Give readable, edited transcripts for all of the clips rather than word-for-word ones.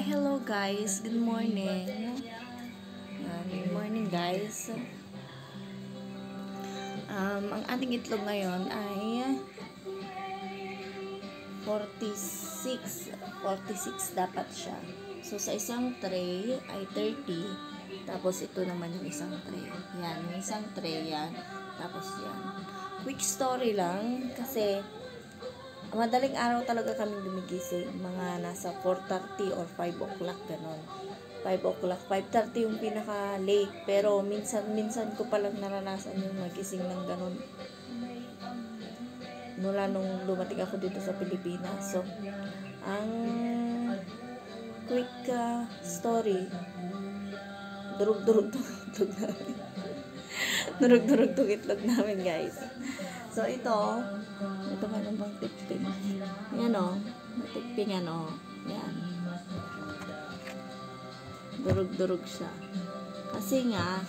Hello guys. Good morning. Good morning guys. Ang ating itlog ngayon ay 46 dapat siya. So sa isang tray ay 30. Tapos ito naman yung isang tray. Yan, yung isang tray yan. Tapos yan. Quick story lang kasi madaling araw talaga kami gumigising, mga nasa 4:30 or 5 o'clock ganon. 5 o'clock, 5:30 yung pinaka late, pero minsan ko palang naranasan yung magising ng ganon mula nung dumating ako dito sa Pilipinas. So ang quick story, durug-durug tong namin. Durug-durug tong itlog namin guys. So ito meron bang tipping. Yan o. Tippingan o. Yan. Durug-durug siya. Kasi nga,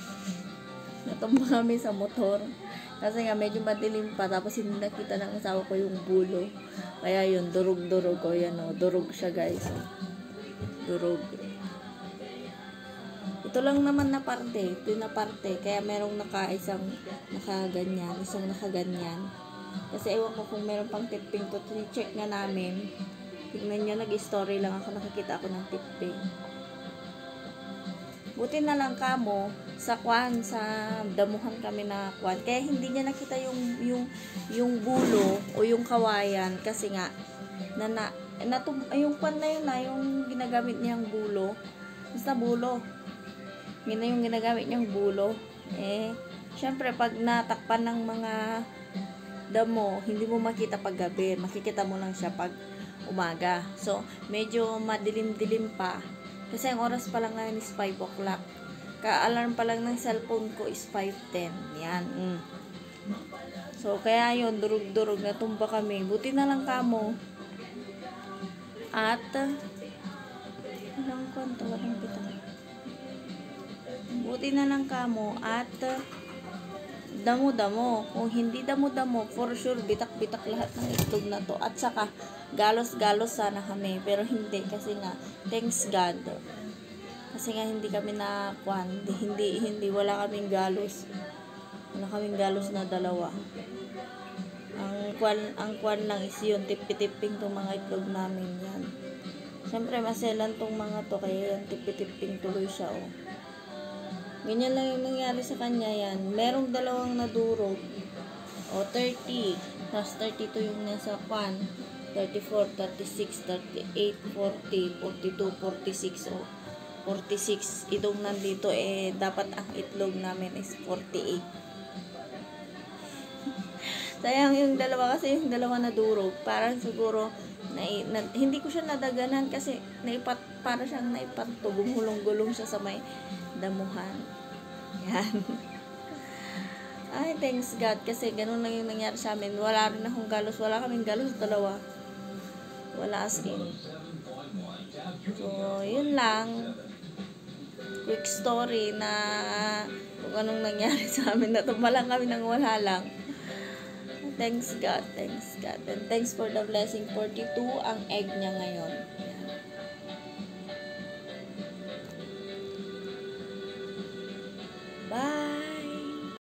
natumba kami sa motor. Kasi nga, medyo madilim pa. Tapos hindi nakita ng asawa ko yung bulo. Kaya yun, durug-durug o. Yan o. Durug siya guys. Durug. Ito lang naman na parte. Ito na parte. Kaya merong isang nakaganyan. Kasi ewan ko kung meron pang tipping to. Check nga namin. Tignan nyo, nag-story lang ako. Nakakita ako ng tipping. Buti na lang kamo sa damuhan kami na kwan. Kaya hindi niya nakita yung bulo o yung kawayan. Kasi nga, yung kwan na yun yung ginagamit niyang bulo. Basta bulo. Yun na yung ginagamit niyang bulo. Syempre, pag natakpan ng mga damo, hindi mo makita pag gabi. Makikita mo lang siya pag umaga. So, medyo madilim-dilim pa. Kasi ang oras pa lang ngayon is 5 o'clock. Ka-alarm pa lang ng cellphone ko is 5:10. Yan. So, kaya yun, durug-durug, natumba kami. Buti na lang kamo. At, walang kwento, walang kita. Buti na lang kamo. At, damo-damo. Kung hindi damo-damo, for sure, bitak-bitak lahat ng itlog na to. At saka, galos-galos sana kami. Pero hindi, kasi nga, thanks God. Kasi nga, hindi kami wala kaming galos. Wala kaming galos na dalawa. Ang kwan lang is yun, tipi-tipping tong mga itlog namin yan. Siyempre, maselan tong mga to, kaya yan, tipi-tipping tuloy siya, oh. Ganyan lang yung nangyari sa kanya yan. Merong dalawang nadurog. O, 30. Tapos 32 yung nasa kwan. 34, 36, 38, 40, 42, 46. O, 46. Itong nandito, dapat ang itlog namin is 48. Sayang yung dalawa kasi yung dalawa nadurog. Parang siguro, hindi ko siya nadaganan kasi para siyang naipatto. Gumulong-gulong siya sa may damuhan. Yan. Ay, thanks God. Kasi ganun lang yung nangyari sa amin. Wala rin akong galos. Wala kaming galos dalawa. Wala as in. So, yun lang. Quick story na kung anong nangyari sa amin. Natumba lang kami nang wala lang. Thanks God. Thanks God. And thanks for the blessing. 42 ang egg niya ngayon.